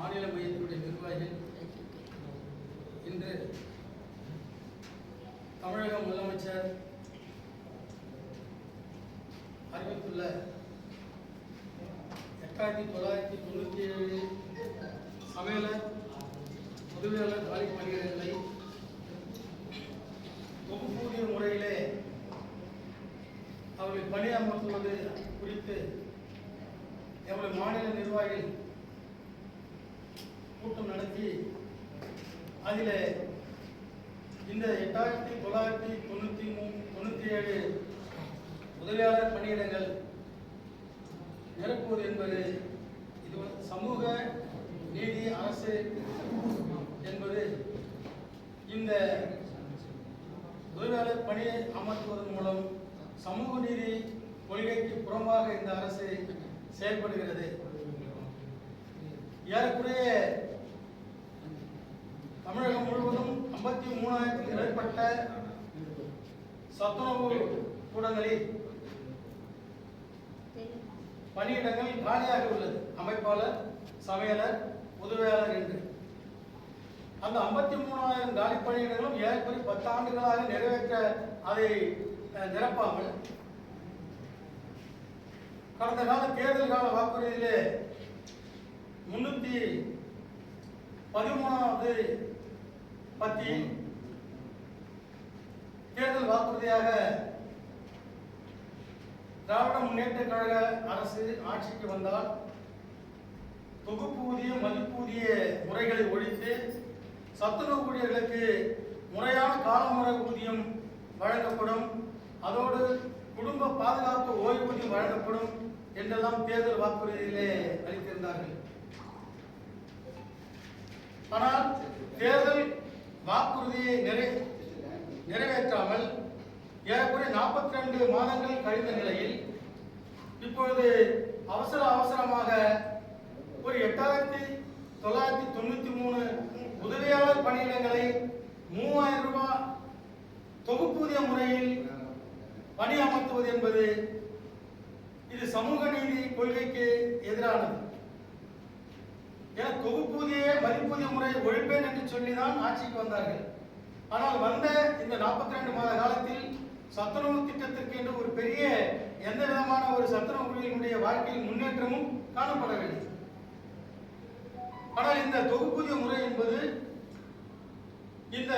மாநில மையத்தினுடைய நிர்வாகிகள் இன்று தமிழக முதலமைச்சர் அறிவித்துள்ள 8997 சமையலர் உதவியாளர் காலி பணியிடங்களை தொகுப்பூதிய முறையிலே அவர்களை பணியமர்த்துவது குறித்து எவ்வளவு மாநில நிர்வாகிகள் கூட்டம் நடத்தி அதில் இந்த 8997 உதவியாளர் பணியிடங்கள் நிரப்புவது என்பது இது சமூக நீதி அரசு என்பது இந்த உதவியாளர் பணியை அமர்த்துவதன் மூலம் சமூக நீதி கொள்கைக்கு புறம்பாக இந்த அரசு செயல்படுகிறது. ஏறக்குறைய தமிழகம் முழுவதும் 53,000க்கும் மேற்பட்ட சத்துணவு கூடங்களில் பணியிடங்கள் காலியாக உள்ளது. அமைப்பாளர், சமையலர், உதவியாளர் என்று அந்த 53,000 காலி பணியிடங்களும் ஏறக்குறைய 10 ஆண்டுகளாக நிறைவேற்ற அதை நிரப்பாமல் கடந்த கால தேர்தல் கால வாக்குறுதியிலே 313வது பத்தியில் தேர்தல் வாக்குறுதியாக திராவிட முன்னேற்ற கழக அரசு ஆட்சிக்கு வந்தால் தொகுப்பூதிய மதிப்பூதிய முறைகளை ஒழித்து சத்துணவு ஊழியர்களுக்கு முறையான காலமுறை ஊதியம் வழங்கப்படும், அதோடு குடும்ப பாதுகாப்பு ஓய்வூதியம் வழங்கப்படும் என்றெல்லாம் தேர்தல் வாக்குறுதியிலே அளித்திருந்தார்கள். ஆனால் தேர்தல் வாக்குறுதியை நிறைவேற்றாமல் ஏறக்குறைய 42 மாதங்கள் கழிந்த நிலையில் இப்பொழுது அவசரமாக ஒரு 8993 உதவியாளர் பணியிடங்களை 3000 ரூபாய் தொகுப்பூதிய முறையில் பணி அமர்த்துவது என்பது இது சமூக நீதி கொள்கைக்கு எதிரானது. என தொகுப்பூதிய மதிப்பூதிய முறை ஒழிப்பேன் என்று சொல்லிதான் ஆட்சிக்கு வந்தார்கள். ஆனால் வந்த இந்த 42 மாத காலத்தில் சத்துணவு திட்டத்திற்கு என்று ஒரு பெரிய எந்த விதமான ஒரு சத்துணவு ஊழியர்களுடைய வாழ்க்கையில் முன்னேற்றமும் காணப்படவில்லை. ஆனால் இந்த தொகுப்பூதிய முறை என்பது இந்த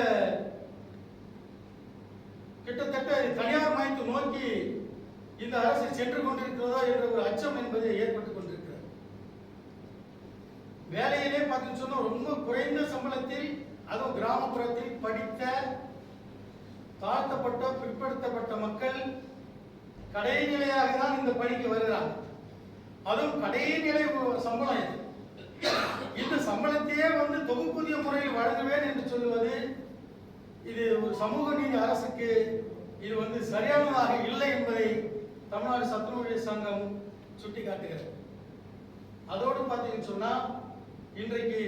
கிட்டத்தட்ட தனியார் மயத்தை நோக்கி இந்த அரசு சென்று கொண்டிருக்கிறதா என்ற ஒரு அச்சம் என்பது ஏற்பட்டுக் கொண்டிருக்கிறது. வேலையிலே பார்த்தீங்கன்னு சொன்னா ரொம்ப குறைந்த சம்பளத்தில், அதுவும் கிராமப்புறத்தில் படித்த தாழ்த்தப்பட்ட பிற்படுத்தப்பட்ட மக்கள் கடைநிலையாக தான் இந்த பணிக்கு வருகிறார். அதுவும் கடைநிலை சம்பளம் இது. இந்த சம்பளத்தையே தொகுப்பூதிய முறையில் வழங்குவேன் என்று சொல்லுவது இது ஒரு சமூக நீதி அரசுக்கு இது சரியானதாக இல்லை என்பதை தமிழ்நாடு சத்துணவு ஊழியர் சங்கம் சுட்டிக்காட்டுகிறது. அதோடு பார்த்தீங்கன்னு சொன்னா இன்றைக்கு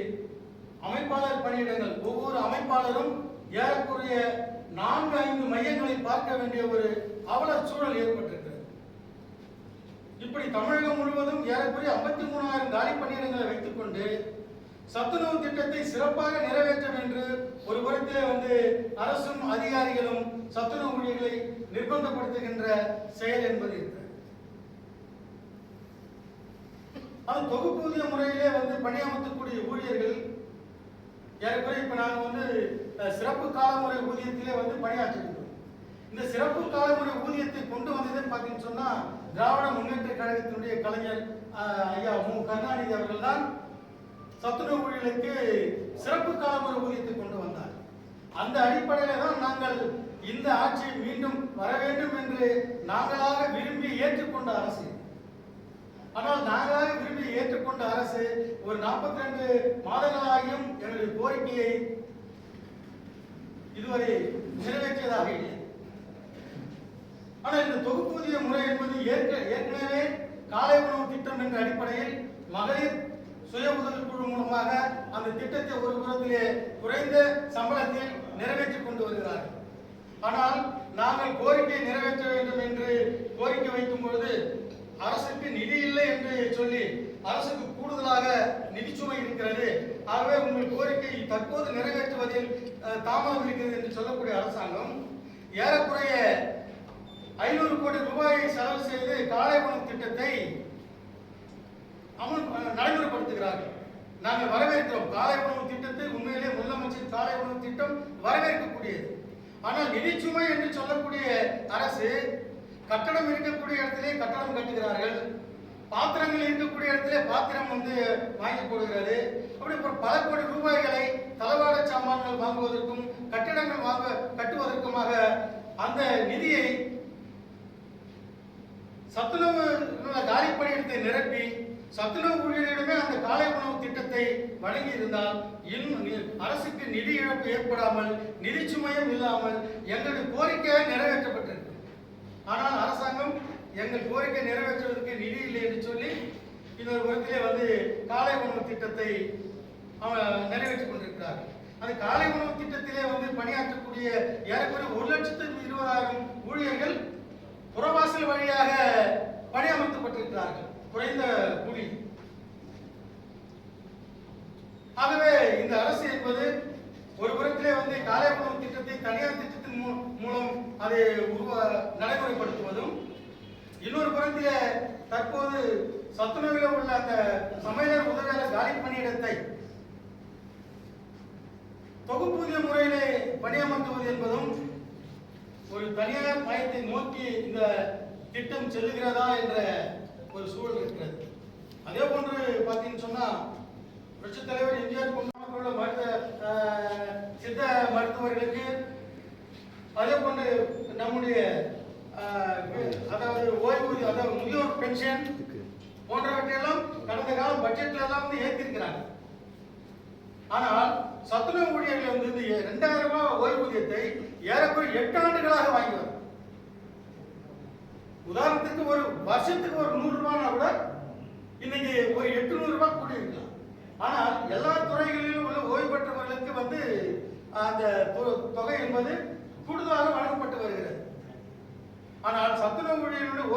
அமைப்பாளர் பணியிடங்கள் ஒவ்வொரு அமைப்பாளரும் ஏறக்குறைய 4-5 மையங்களை பார்க்க வேண்டிய ஒரு அவல சூழல் ஏற்பட்டிருக்கிறது. இப்படி தமிழகம் முழுவதும் ஏறக்குறைய 53,000 காலி பணியிடங்களை வைத்துக் கொண்டு சத்துணவு திட்டத்தை சிறப்பாக நிறைவேற்றும் என்று ஒரு புறத்திலே அரசும் அதிகாரிகளும் சத்துணவு ஊழியர்களை நிர்பந்தப்படுத்துகின்ற செயல் என்பது இருக்கிறது. அது தொகுப்பூதிய முறையிலே பணியமர்த்தக்கூடிய ஊழியர்கள் ஏறக்குறைய இப்ப நாங்க சிறப்பு காலமுறை ஊதியத்திலே பணியாற்றிருக்கிறோம். இந்த சிறப்பு காலமுறை ஊதியத்தை கொண்டு வந்ததுன்னு பார்த்தீங்கன்னு சொன்னா திராவிட முன்னேற்ற கழகத்தினுடைய கலைஞர் ஐயா மு கருணாநிதி அவர்கள் தான் சத்துணவு ஊழியர்களுக்கு சிறப்பு காலமுறை ஊதியத்தை கொண்டு வந்தார். அந்த அடிப்படையில தான் நாங்கள் இந்த ஆட்சி மீண்டும் வர வேண்டும் என்று நாங்களாக விரும்பி ஏற்றுக்கொண்ட அரசு. ஆனால் நாங்களாக விரும்பி ஏற்றுக்கொண்ட அரசு ஒரு 42 மாதங்களாகியும் எங்களுடைய கோரிக்கையை இதுவரை நிறைவேற்றியதாக இல்லை. ஆனால் இந்த தொகுப்பூதிய முறை என்பது ஏற்கனவே காலை உணவு திட்டம் என்ற அடிப்படையில் மகளிர் சுய உதவிக் குழு மூலமாக அந்த திட்டத்தை ஒரு புறத்திலே குறைந்த சம்பளத்தில் நிறைவேற்றிக் கொண்டு வருகிறார்கள். ஆனால் நாங்கள் கோரிக்கை நிறைவேற்ற வேண்டும் என்று கோரிக்கை வைக்கும் பொழுது அரசுக்கு நிதி இல்லை என்று சொல்லி அரசுக்கு கூடுதலாக நிதிச்சுமை இருக்கிறது, ஆகவே உங்கள் கோரிக்கை தற்போது நிறைவேற்றுவதில் தாமதம் இருக்கிறது என்று சொல்லக்கூடிய அரசாங்கம் ஏறக்குறைய 500 கோடி ரூபாயை செலவு செய்து காலை உணவு திட்டத்தை நடைமுறைப்படுத்துகிறார்கள். நாங்கள் வரவேற்கிறோம். காலை உணவு திட்டத்தை உண்மையிலே முதலமைச்சர் காலை உணவு திட்டம் வரவேற்கக்கூடியது. ஆனால் நிதிச்சுமை என்று சொல்லக்கூடிய அரசு கட்டடம் இருக்கக்கூடிய இடத்திலே கட்டடம் கட்டுகிறார்கள், பாத்திரங்கள் இருக்கக்கூடிய இடத்திலே பாத்திரம் வாங்கி போடுகிறது. அப்படி பல கோடி ரூபாய்களை தளவாட சாமான்கள் வாங்குவதற்கும் கட்டிடங்கள் கட்டுவதற்குமாக அந்த நிதியை சத்துணவு காலி பணியிடத்தை நிரப்பி சத்துணவு ஊழியரிடமே அந்த காலை உணவு திட்டத்தை வழங்கி இருந்தால் இன்னும் அரசுக்கு நிதி இழப்பு ஏற்படாமல் நிதி சுமையும் இல்லாமல் எங்களுடைய கோரிக்கை நிறைவேற்றப்பட்டிருக்கு. ஆனால் அரசாங்கம் எங்கள் கோரிக்கை நிறைவேற்றுவதற்கு நிதி இல்லை என்று சொல்லி இன்னொரு புறத்திலே காலை உணவு திட்டத்தை நிறைவேற்றிக் கொண்டிருக்கிறார். அந்த காலை உணவு திட்டத்திலே பணியாற்றக்கூடிய ஏறக்குறைய 1,20,000 ஊழியர்கள் புறவாசல் வழியாக பணியமர்த்தப்பட்டிருக்கிறார்கள், குறைந்த கூலி. ஆகவே இந்த அரசு என்பது ஒரு புறத்திலே காலை உணவு திட்டத்தை தனியார் திட்டத்தின் மூலம் அதை நடைமுறைப்படுத்துவதும், இன்னொரு புறத்திலே தற்போது சத்துணவில் உள்ள அந்த சமையலர் உதவியாளர் காலி பணியிடத்தை தொகுப்பூதிய முறையிலே பணியமர்த்துவது என்பதும் ஒரு தனியார் மையத்தை நோக்கி இந்த திட்டம் செல்லுகிறதா என்ற ஒரு சூழல் இருக்கிறது. அதே போன்று பார்த்தீங்கன்னு சொன்னா புரட்சித் தலைவர் எம்ஜிஆர் போன்ற சித்த மருத்துவர்களுக்கு, அதே போன்று நம்முடைய அதாவது ஓய்வூதியம், அதாவது முதியோர் பென்ஷன் போன்றவற்றையெல்லாம் கடந்த காலம் பட்ஜெட்ல எல்லாம் ஏற்றிருக்கிறாங்க. ஆனால் சத்துணவு ஊழியர்கள் 2,000 ரூபாய் ஓய்வூதியத்தை ஏறக்குறைய 8 ஆண்டுகளாக வாங்கி வரும். உதாரணத்துக்கு ஒரு வருஷத்துக்கு ஒரு 100 ரூபாய்னா கூட இன்னைக்கு ஒரு 800 ரூபாய் கூடி இருக்கலாம். ஆனால் எல்லா துறைகளிலும் உள்ள ஓய்வு பெற்றவர்களுக்கு அந்த தொகை என்பது கூடுதலாக வழங்கப்பட்டு வருகிறது. ஆனால் சத்துணவு ஊழியர்களுடைய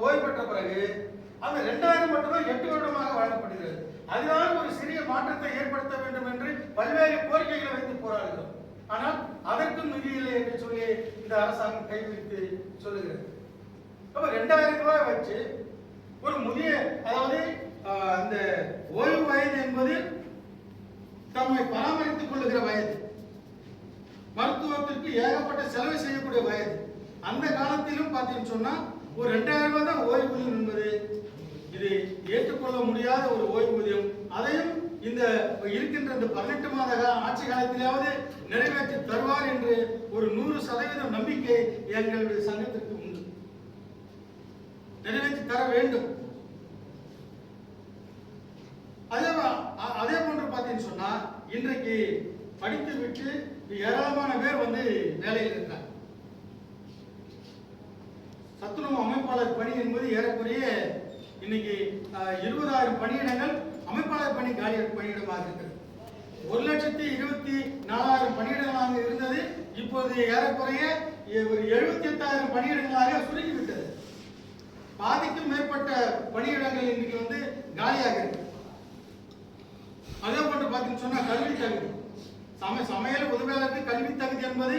ஓய்வு பெற்ற பிறகு அந்த 2,000 மட்டும்தான் 8 வருடமாக வழங்கப்படுகிறது. அதனால் ஒரு சிறிய மாற்றத்தை ஏற்படுத்த வேண்டும் என்று பல்வேறு கோரிக்கைகளை வைத்து போராடுகிறோம். ஆனால் அதற்கும் நிதி இல்லை என்று சொல்லி இந்த அரசாங்கம் கைவிரித்து சொல்லுகிறது. அப்ப 2,000 ரூபாய் வச்சு ஒரு முதிய, அதாவது அந்த ஓய்வு வயது என்பது தம்மை பராமரித்துக் கொள்ளுகிற வயது, மருத்துவத்திற்கு ஏகப்பட்ட செலவு செய்யக்கூடிய வயது. அந்த காலத்திலும் பார்த்தீங்கன்னு சொன்னா ஒரு 2,000 ரூபாய் தான் ஓய்வூதியம் என்பது இது ஏற்றுக்கொள்ள முடியாத ஒரு ஓய்வூதியம். அதையும் இந்த இருக்கின்ற இந்த 18 மாத ஆட்சி காலத்திலாவது நிறைவேற்றி தருவார் என்று ஒரு 100% நம்பிக்கை எங்களுடைய சங்கத்திற்கு உண்டு. நிறைவேற்றி தர வேண்டும். அதே போன்று பார்த்தீங்கன்னு சொன்னா இன்றைக்கு படித்து விட்டு ஏராளமான பேர் வேலையில் இருக்கிறார். சத்துணவு அமைப்பாளர் பணி என்பது ஏறக்குறைய இன்னைக்கு 20,000 பணியிடங்கள் அமைப்பாளர் பணி காலி பணியிடமாக இருக்கிறது. 1,24,000 பணியிடங்களாக இருந்தது, இப்போது ஏறக்குறைய ஒரு 78,000 பணியிடங்களாக சுருங்கிவிட்டது. பாதிக்கும் மேற்பட்ட பணியிடங்கள் இன்னைக்கு காலியாக இருக்கு. அதே போன்று பார்த்தீங்கன்னு சொன்னா கல்வி தகுதி, சமையல் உதவியாளருக்கு கல்வி தகுதி என்பது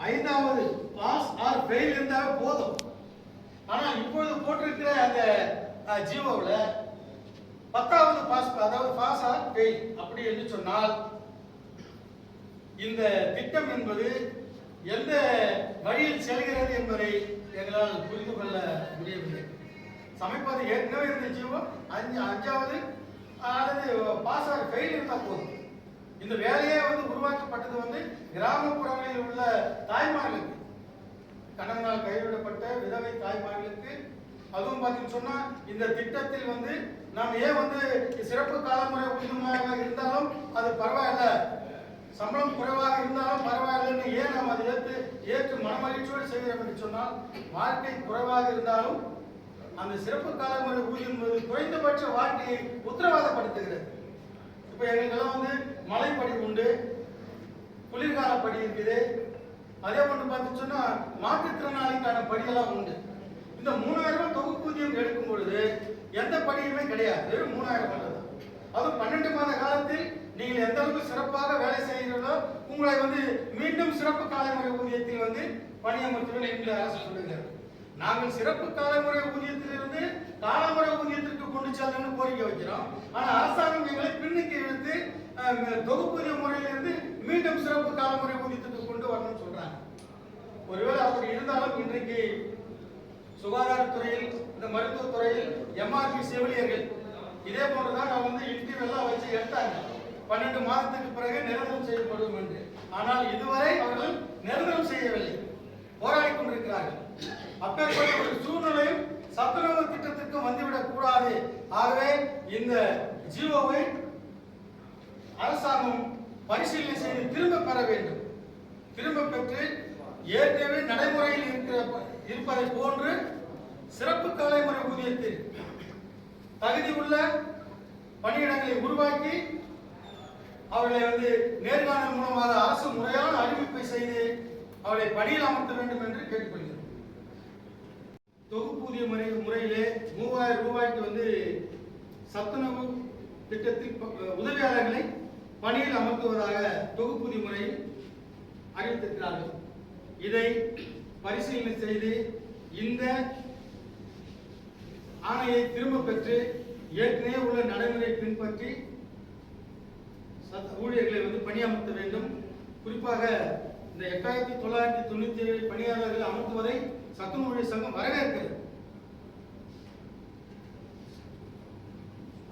5வது பாஸ் ஆர் ஃபெயில் இருந்தாலே போதும். ஆனால் இப்பொழுது போட்டிருக்கிற அந்த ஜீவோவில் 10வது பாஸ், அதாவது பாஸ் ஆர் ஃபெயில் அப்படி என்று சொன்னால் இந்த திட்டம் என்பது எந்த வழியில் செல்கிறது என்பதை எங்களால் புரிந்து கொள்ள முடியவில்லை. சமைப்பது ஏற்கனவே இருந்த ஜீவோ 5வது அல்லது பாஸ் ஆர் ஃபெயில் இருந்தால் போதும். இந்த வேலையே உருவாக்கப்பட்டது கிராமப்புறங்களில் உள்ள தாய்மார்களுக்கு, கணவனால் கைவிடப்பட்ட விதவை தாய்மார்களுக்கு. அதுவும் பார்த்தீங்கன்னு சொன்னா இந்த திட்டத்தில் நாம் ஏன் சிறப்பு காலமுறை ஊதியமாக இருந்தாலும் அது பரவாயில்ல, சம்பளம் குறைவாக இருந்தாலும் பரவாயில்லைன்னு ஏன் நாம் அதை ஏற்று மனமகிழ்ச்சியோடு செய்கிறோம் என்று சொன்னால், வாழ்க்கை குறைவாக இருந்தாலும் அந்த சிறப்பு காலமுறை ஊதியம் என்பது குறைந்தபட்ச வாழ்க்கையை உத்தரவாதப்படுத்துகிறது. இப்ப எங்களுக்கெல்லாம் மலைப்படி உண்டு, குளிர்கால படி இருக்குது. அதே போன்று பார்த்து சொன்னா மாற்றுத்திறனாளிக்கான படியெல்லாம் உண்டு. இந்த 3,000 ரூபாய் தொகுப்பூதியம் எடுக்கும் பொழுது எந்த படியுமே கிடையாது, வெறும் 3,000 மட்டும் தான். அதுவும் 12 மாத காலத்தில் ஊழியர்கள் சிறப்பாக வேலை செய்கிறதோ உங்களை வந்து மீண்டும் சிறப்பு காலமுறை ஊதியத்தில் வந்து பணியமர்த்துவேன் என்று அரசு சொல்லுகிறார். நாங்கள் சிறப்பு காலமுறை ஊதியத்திலிருந்து காலமுறை ஊதியத்திற்கு கொண்டு செல்லணும்னு கோரிக்கை வைக்கிறோம். ஆனா அரசாங்கம் எங்களை பின்னுக்கு இழுத்து தொகுப்பூதிய முறையிலிருந்து மீண்டும் சிறப்பு காலமுறை ஊதியத்திற்கு கொண்டு வரணும்னு சொல்றாங்க. ஒருவேளை அப்படி இருந்தாலும் இன்றைக்கு சுகாதாரத்துறையில், இந்த மருத்துவத்துறையில் எம்ஆர்பி செவிலியர்கள் இதே போன்றுதான் நான் வந்து இன்டர்வியூ எல்லாம் வச்சு எடுத்தாங்க. 12 மாதத்துக்கு பிறகு நிரந்தரம் செய்யப்படும் என்று. ஆனால் இதுவரை அவர்கள் நிரந்தரம் செய்யவில்லை, போராடி கொண்டிருக்கிறார்கள். அப்பேற்பட்ட ஒரு சூழ்நிலையும் சத்துணவு திட்டத்திற்கு வந்துவிடக் கூடாது. ஆகவே இந்த ஜியோவை அரசாங்கம் பரிசீலனை செய்து திரும்ப பெற வேண்டும். திரும்ப பெற்று ஏற்கனவே நடைமுறையில் இருப்பதை போன்று சிறப்பு காலமுறை ஊதியத்தில் தகுதி உள்ள பணியிடங்களை உருவாக்கி அவர்களை வந்து நேர்காணல் மூலமாக அரசு முறையான அறிவிப்பை செய்து அவர்களை பணியில் அமர்த்த வேண்டும் என்று கேட்டுக்கொள்கிறோம். தொகுப்பூதிய முறையிலே 3000 ரூபாய்க்கு வந்து சத்துணவு திட்டத்தில் உதவியாளர்களை பணியில் அமர்த்துவதாக தொகுப்பூதிய முறையில் அறிவித்திருக்கிறார்கள். இதை பரிசீலனை செய்து இந்த ஆணையை திரும்ப பெற்று ஏற்கனவே உள்ள நடைமுறை பின்பற்றி ஊழியர்களை வந்து பணியமர்த்த வேண்டும். குறிப்பாக இந்த 8997 பணியாளர்கள் அமர்த்துவதை சத்துணவு ஊழியர் சங்கம் வரவேற்கிறது.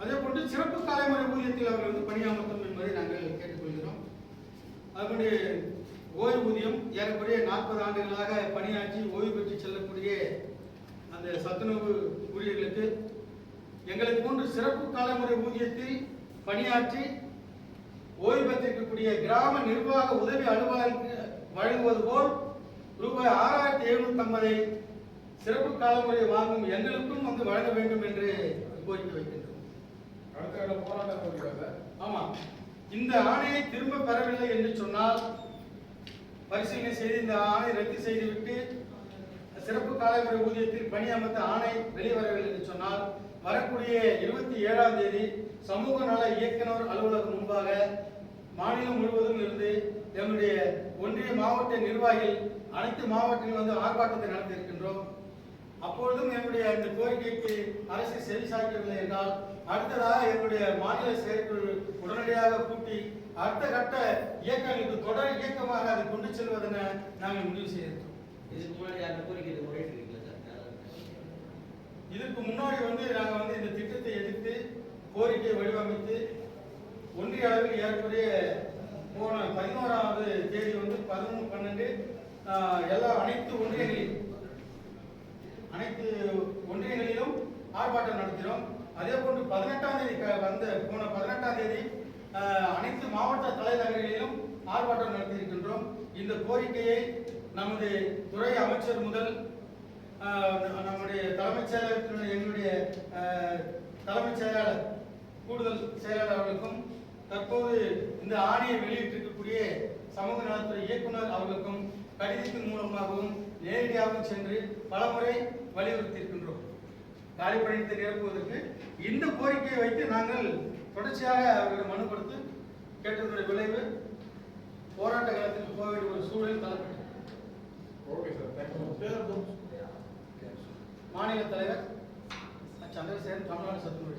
அதே போன்று சிறப்பு காலமுறை ஊதியத்தில் அவர்கள் வந்து பணியமர்த்தும் என்பதை நாங்கள் கேட்டுக்கொள்கிறோம். அதுபோன்று ஓய்வூதியம் ஏறக்குறைய 40 ஆண்டுகளாக பணியாற்றி ஓய்வு பெற்று செல்லக்கூடிய அந்த சத்துணவு ஊழியர்களுக்கு எங்களுக்கு போன்று சிறப்பு காலமுறை ஊதியத்தில் பணியாற்றி ஓய்வு பெற்றிருக்கக்கூடிய கிராம நிர்வாக உதவி அலுவலருக்கு வழங்குவது போல் ரூபாய் 6750 சிறப்பு காலமுறை வாங்கும் எங்களுக்கும் வந்து வழங்க வேண்டும் என்று கோரிக்கை வைக்கின்றோம். ஆமா, இந்த ஆணையை திரும்ப பெறவில்லை என்று சொன்னால் பரிசீலனை செய்து இந்த ஆணை ரத்து செய்துவிட்டு சிறப்பு காலமுறை ஊதியத்தில் பணியமர்த்த ஆணை வெளிவரவில்லை என்று சொன்னால் வரக்கூடிய 27ஆம் தேதி சமூக நல இயக்குனர் அலுவலகம் முன்பாக மாநிலம் முழுவதும் இருந்து எங்களுடைய ஒன்றிய மாவட்ட நிர்வாகிகள் அனைத்து மாவட்டங்களில் வந்து ஆர்ப்பாட்டத்தை நடத்தி இருக்கின்றோம். அப்பொழுதும் எங்களுடைய இந்த கோரிக்கைக்கு அரசு செவி சாய்க்கவில்லை என்றால் அடுத்ததாக எங்களுடைய மாநில செயற்குழு உடனடியாக கூட்டி அடுத்த கட்ட இயக்கங்களுக்கு தொடர் இயக்கமாக அதை கொண்டு செல்வதென நாங்கள் முடிவு செய்திருக்கிறோம். இதுக்கு முன்னாடி வந்து நாங்கள் வந்து இந்த திட்டத்தை எதிர்த்து கோரிக்கை வடிவமைத்து ஒன்றிய அளவில் ஏறக்குறைய போன 11ஆவது தேதி வந்து 11/12 அனைத்து ஒன்றியங்களிலும் ஆர்ப்பாட்டம் நடத்தினோம். அதே போன்று 18ஆம் தேதி போன 18ஆம் தேதி அனைத்து மாவட்ட தலைநகர்களிலும் ஆர்ப்பாட்டம் நடத்தியிருக்கின்றோம். இந்த கோரிக்கையை நமது துறை அமைச்சர் முதல் நம்முடைய தலைமைச் செயலகத்தினுடைய எங்களுடைய தலைமைச் செயலாளர் கூடுதல் செயலாளர் அவர்களுக்கும் தற்போது இந்த ஆணையை வெளியிட்டிருக்கக்கூடிய சமூக நலத்துறை இயக்குனர் அவர்களுக்கும் கடிதத்தின் மூலமாகவும் நேரடியாகவும் சென்று பலமுறை வலியுறுத்தியிருக்கின்றோம். காலி பணியிடத்தை நிரப்புவதற்கு இந்த கோரிக்கையை வைத்து நாங்கள் தொடர்ச்சியாக அவர்களிடம் மனு கொடுத்து கேட்டதனுடைய விளைவு போராட்ட காலத்தில் போக வேண்டிய ஒரு சூழல் தள்ளப்பட்டது. மாநில தலைவர் சந்திரசேகரன், தமிழ்நாடு சத்துணவு